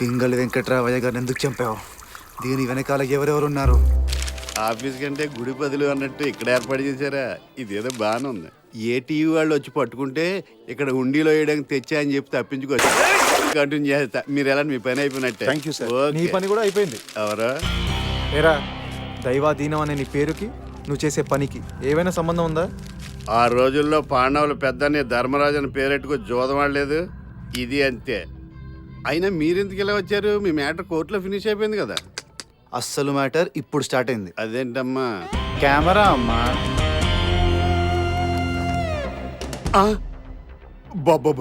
పింగళి వెంకట్రావయ్య గారిని ఎందుకు చంపావు? దీని వెనకాల ఎవరెవరు ఉన్నారు? ఆఫీస్ కంటే గుడి బదులు అన్నట్టు ఇక్కడ ఏర్పాటు చేశారా? ఇదేదో బాగానే ఉంది. ఏ టీవీ వాళ్ళు వచ్చి పట్టుకుంటే ఇక్కడ హుండీలో వేయడానికి తెచ్చా అని చెప్పి తప్పించుకోవచ్చు. కంటిన్యూ చేస్తా. మీరు ఎలా మీ పని అయిపోయినట్టే. Thank you sir. నీ పని కూడా అయిపోయింది. ఎవరా ఏరా, దైవాధీనం అనే నీ పేరుకి నువ్వు చేసే పనికి ఏమైనా సంబంధం ఉందా? ఆ రోజుల్లో పాండవులు పెద్దని ధర్మరాజు అని పేరెట్టుకో జోదం ఆడలేదు. ఇది అంతే. అయినా మీరెందుకు ఇలా వచ్చారు? మీ మ్యాటర్ కోర్టులో ఫినిష్ అయిపోయింది కదా. అస్సలు మ్యాటర్ ఇప్పుడు స్టార్ట్ అయింది. అదేంటమ్మా? కెమెరా అమ్మా. బాబు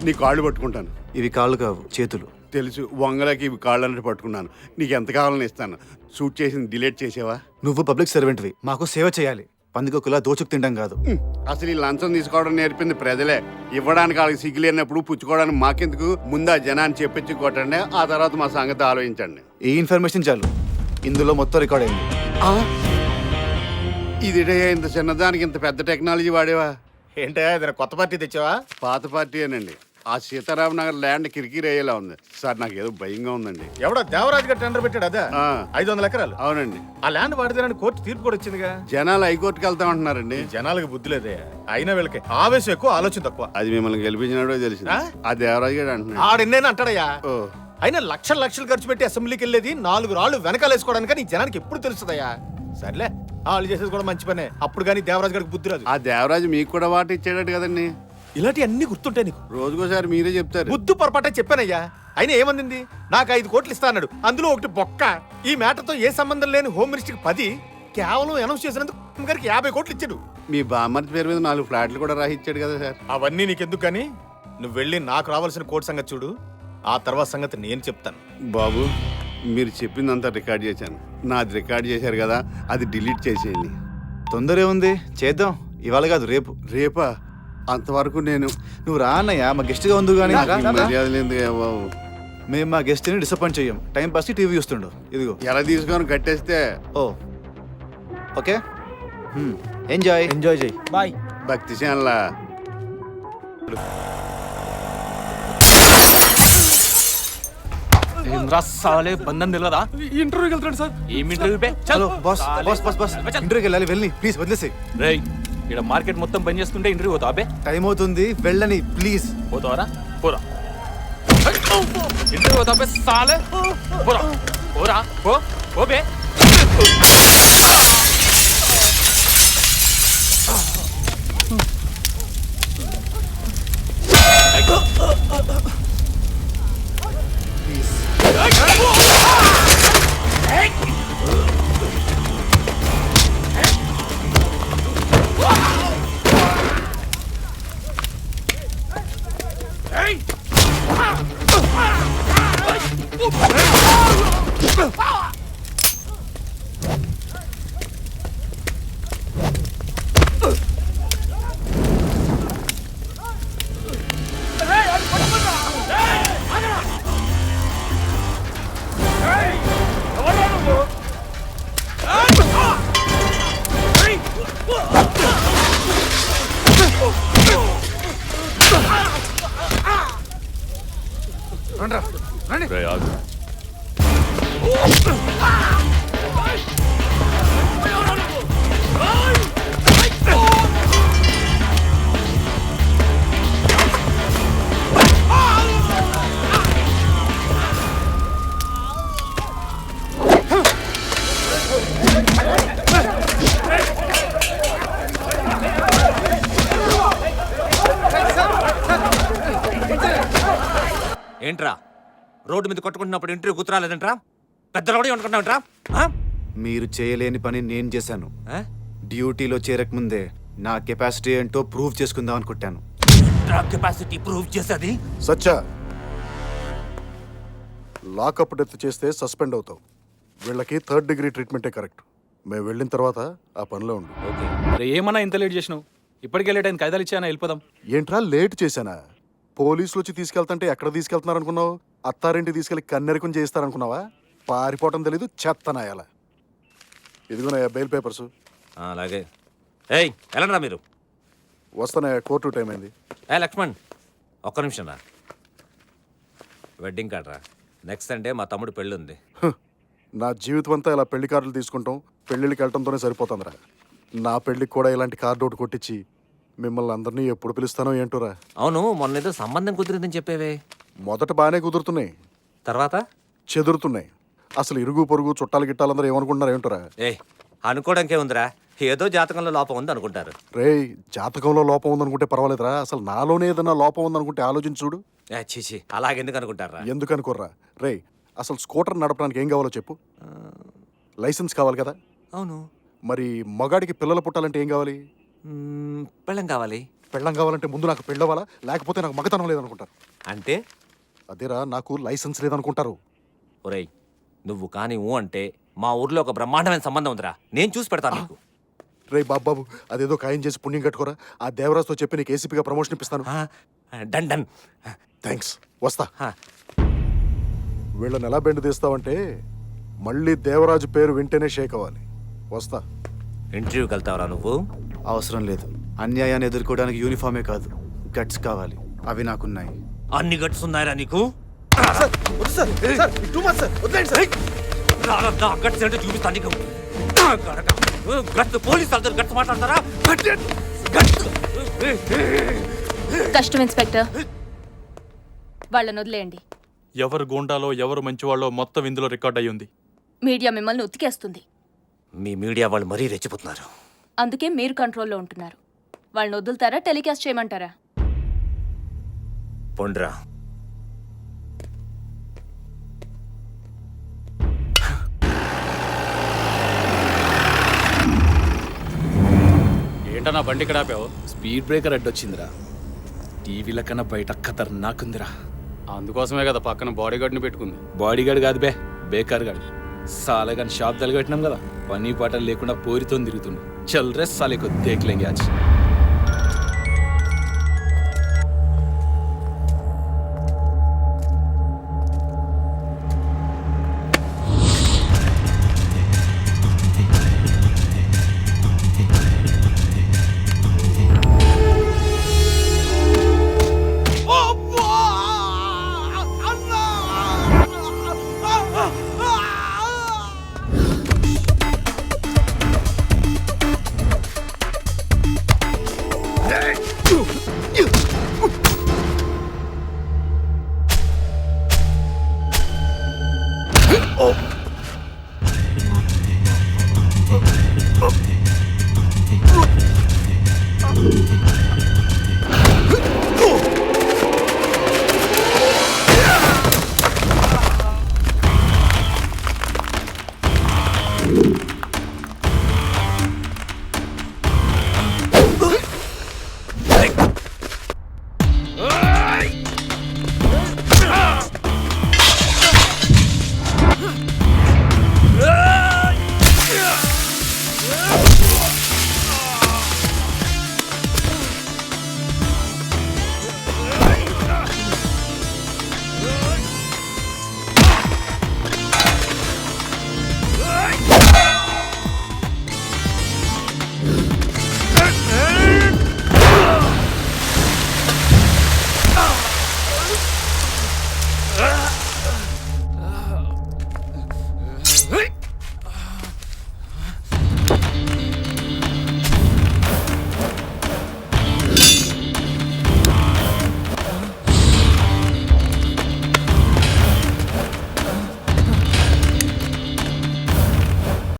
నీ కాళ్ళు పట్టుకుంటాను. ఇవి కాళ్ళు కావు, చేతులు. తెలుసు, వంగలకి ఇవి కాళ్ళు అన్నట్టు పట్టుకున్నాను. నీకు ఎంత కావాలని ఇస్తాను. షూట్ చేసింది డిలీట్ చేసేవా? నువ్వు పబ్లిక్ సర్వెంట్వి, మాకు సేవ చేయాలి. పందికొకలా దోచుకు తినడం కాదు. అసలు ఈ లంచం తీసుకోవడం నేర్పింది ప్రజలే. ఇవ్వడానికి వాళ్ళకి సిగ్గులేనప్పుడు పుచ్చుకోవడానికి మాకెందుకు? ముందు ఆ జనాన్ని చెప్పించి కొట్టండి, ఆ తర్వాత మా సంగతి ఆలోచించండి. ఈ ఇన్ఫర్మేషన్ చాలు. ఇందులో మొత్తం రికార్డ్ అయింది. ఇదిడే ఇంత చిన్నదానికి ఇంత పెద్ద టెక్నాలజీ వాడేవా? ఏంటే ఏదైనా కొత్త పార్టీ తెచ్చావా? పాత పార్టీ అనండి. ఆ సీతారాం నగర్ ల్యాండ్ కిరికిరి అయ్యేలా ఉంది సార్. నాకు ఏదో భయంగా ఉందండి. ఎవడో దేవరాజు గారు టెండర్ పెట్టాడు అదే 500 ఎకరాలు. అవునండి. ఆ ల్యాండ్ వాడిదేనని కోర్టు తీర్పు కూడా వచ్చిందిగా. జనాలు హైకోర్టుకి వెళ్తామంటున్నారండి. జనాలకు బుద్ధి లేదే. అయినా వీళ్ళకి ఆవేశం ఎక్కువ, ఆలోచన తక్కువ. అది మిమ్మల్ని గెలిపించినట్టు తెలిసింది. ఆ దేవరాజు గారు అంటున్నాడు. ఆడెన్నేనా అంటాడయ్యా. ఓ, అయినా లక్షలు లక్షలు ఖర్చు పెట్టి అసెంబ్లీకి వెళ్ళేది 4 రాళ్ళు వెనకాలేసుకోవడానికి నీ జనానికి ఎప్పుడు తెలుస్తుందయ్యా? సర్లే, వాళ్ళు చేసేది కూడా మంచి పనే. అప్పుడు కానీ దేవరాజు గారికి బుద్ధి రాదు. ఆ దేవరాజు మీకు కూడా వాట ఇచ్చాడట కదండి. ఇలాంటి అన్ని గుర్తుంటాయి నీకు. రోజుకోసారి మీరే చెప్తారు. బుద్ధు పొరపాటే చెప్పానయ్యా. అయినా ఏమంది? నాకు 5 కోట్లు ఇస్తా అన్నాడు, అందులో ఒకటి బొక్క. ఈ మ్యాటర్తో ఏ సంబంధం లేని హోమ్ మినిస్టర్కి 10, కేవలం అనౌన్స్ చేసినందుకు గారికి 50 కోట్లు ఇచ్చాడు. మీ బామ్మర్తి పేరు మీద 4 ఫ్లాట్లు కూడా రాసిచ్చాడు కదా సార్. అవన్నీ నీకెందుకు కానీ నువ్వు వెళ్ళి నాకు రావాల్సిన కోర్టు సంగతి చూడు. ఆ తర్వాత సంగతి నేను చెప్తాను. బాబు, మీరు చెప్పిందంతా రికార్డ్ చేశాను. నాది రికార్డ్ చేశారు కదా, అది డిలీట్ చేసేయండి. తొందరే ఉంది, చేద్దాం. ఇవాళ కాదు, రేపు. రేపా? అంతవరకు నేను నువ్వు రా అన్నయ్య, మా గెస్ట్ గా ఉంది. కానీ మర్యాద లేదు బాబు. మేము మా గెస్ట్ ని డిసప్పాయింట్ చెయ్యం. టైం పాస్ కి టీవీ చూస్తుండు. ఇదిగో ఎలా తీసుకొని కట్టేస్తే. ఓ ఓకే, ఎంజాయ్. ఎంజాయ్ చేయి. బాయ్. భక్తి శాన్లా సాలే బంధం తెలియదా? ఇంటర్వ్యూకి వెళ్తాడు సార్. ఏం ఇంటర్వ్యూ బే? Hello boss, boss boss boss ఇంటర్వ్యూకి వెళ్ళాలి. వెళ్ళి ప్లీజ్ వదిలేసి. రేయ్, ఇక్కడ మార్కెట్ మొత్తం బంద్ చేస్తుంటే ఇంటర్వ్యూ పోతావా బే? టైం అవుతుంది, వెళ్ళని ప్లీజ్. పోతావరా? పోరా. ఇంటర్వ్యూ పోతావా బే సాలే? పోరా పోరా పో పో బే. రేయ్, ఆగు. ఏంట్రా రోడ్డు మీద కొట్టుకుంటున్నప్పుడు ఇంటర్వ్యూ కూతురాలేదంట్రా? పెద్ద రోడ్డు అనుకుంటున్నావుట్రా? మీరు చేయలేని పని నేను చేశాను. డ్యూటీలో చేరకముందే నా కెపాసిటీ ఏంటో ప్రూవ్ చేసుకుందాం అనుకుంటాను. కెపాసిటీ ప్రూవ్ చేసేది సచ్చా, లాకప్ డెత్ చేస్తే సస్పెండ్ అవుతావు. వీళ్ళకి 3rd డిగ్రీ ట్రీట్మెంటే కరెక్ట్. మేము వెళ్ళిన తర్వాత ఆ పనిలో ఉండు. ఓకే. అరే ఏమన్నా ఇంత లేట్ చేసినావు? ఇప్పటికే లేట్ అయింది, కాయిదాలు ఇచ్చానా? వెళ్ళిపోదాం. ఏంట్రా లేట్ చేశానా? పోలీసులు వచ్చి తీసుకెళ్తుంటే ఎక్కడ తీసుకెళ్తున్నారు అనుకున్నావు? అత్తారింటికి తీసుకెళ్లి కన్నెరకం చేయిస్తారనుకున్నావా? పారిపోవటం తెలీదు, చెత్తనాయాల. ఇదిగోనయ్యా బెయిల్ పేపర్స్. అలాగే. ఏయ్, వెళ్ళండి రా మీరు. వస్తానయ్యా, కోర్టు టైం అయింది. లక్ష్మణ్, ఒక్క నిమిషం రా. వెడ్డింగ్ కార్డ్ రా. నెక్స్ట్ సండే మా తమ్ముడు పెళ్ళి ఉంది. నా జీవితం అంతా ఇలా పెళ్లి కార్డులు తీసుకుంటాం, పెళ్ళిళ్ళకి వెళ్ళటంతోనే సరిపోతుందిరా. నా పెళ్ళికి కూడా ఇలాంటి కార్డు ఒకటి కొట్టించి మిమ్మల్ని అందరినీ ఎప్పుడు పిలుస్తానో ఏంటోరా. అవును, మొన్న ఏదో సంబంధం కుదిరిందని చెప్పేవే, మొదట బాగానే కుదురుతున్నాయి, తర్వాత చెదురుతున్నాయి. అసలు ఇరుగు పొరుగు చుట్టాలు గిట్టాలందరూ ఏమనుకుంటున్నారు ఏంటోరా. అనుకోవడానికే ఉందిరా, ఏదో జాతకంలో లోపం ఉంది అనుకుంటారు. రేయ్, జాతకంలో లోపం ఉందనుకుంటే పర్వాలేదురా, అసలు నాలోనే ఏదన్నా లోపం ఉందనుకుంటే ఆలోచించి చూడు. చీచి, అలాగెందుకు అనుకుంటారా? ఎందుకు అనుకోర్రా. రేయ్, అసలు స్కూటర్ నడపడానికి ఏం కావాలో చెప్పు. లైసెన్స్ కావాలి కదా. అవును. మరి మగాడికి పిల్లలు పుట్టాలంటే ఏం కావాలి? పెళ్ళం కావాలి. పెళ్ళం కావాలంటే ముందు నాకు పెళ్ళవాలా, లేకపోతే నాకు మగతనం లేదనుకుంటారు. అంటే అదేరా, నాకు లైసెన్స్ లేదనుకుంటారు. ఒరేయ్, నువ్వు కానీ ఊ అంటే మా ఊర్లో ఒక బ్రహ్మాండమైన సంబంధం ఉందిరా, నేను చూసి పెడతాను నీకు. రే బాబు, అదేదో ఖాయం చేసి పుణ్యం కట్టుకోరా. ఆ దేవరాజుతో చెప్పి నీకు ఏసీపీగా ప్రమోషన్ ఇప్పిస్తాను. Done done. థ్యాంక్స్, వస్తా. హా. వీళ్ళని ఎలా బెండ్ తీస్తావంటే మళ్ళీ దేవరాజు పేరు వింటేనే షేక్ అవ్వాలి. వస్తా. ఇంటర్వ్యూకి వెళ్తావరా నువ్వు? అవసరం లేదు. అన్యాయాన్ని ఎదుర్కోవడానికి యూనిఫామే కాదు, గట్స్ కావాలి. అవి నాకున్నాయి. అన్ని గట్స్ ఉన్నాయరా నీకు? గట్స్ అంటే చూపిస్తాను నీకు. గట్స్ పోలీసు అందరు గట్స్ మాట్లాడతారా? కష్టం ఇన్స్పెక్టర్, వాళ్ళని వదిలేయండి. ఎవరు గూండాలో ఎవరు మంచివాళ్ళో మొత్తం ఇందులో రికార్డ్ అయ్యి ఉంది. మీడియా మిమ్మల్ని ఉతికేస్తుంది. మీ మీడియా వాళ్ళు మరీ రెచ్చిపోతున్నారు. అందుకే మీరు కంట్రోల్లో ఉంటున్నారు. వాళ్ళని వదులుతారా, టెలికాస్ట్ చేయమంటారా? పొండ్రా. ఏంటన్నా బండి ఇక్కడ ఆపావు? Speed breaker అడ్డొచ్చిందిరా. టీవీల కన్నా బయట ఖతర్నాకుందిరా. అందుకోసమే కదా పక్కన బాడీ గార్డ్ని పెట్టుకుంది. బాడీ గార్డ్ కాదు బే, బేకార్ గార్డ్. సాలే కానీ షాప్ తలగట్టినాం కదా, పని పాటలు లేకుండా పోరితో తిరుగుతుండు. చల్ రే సాలే, దేఖలేంగే ఆజ్.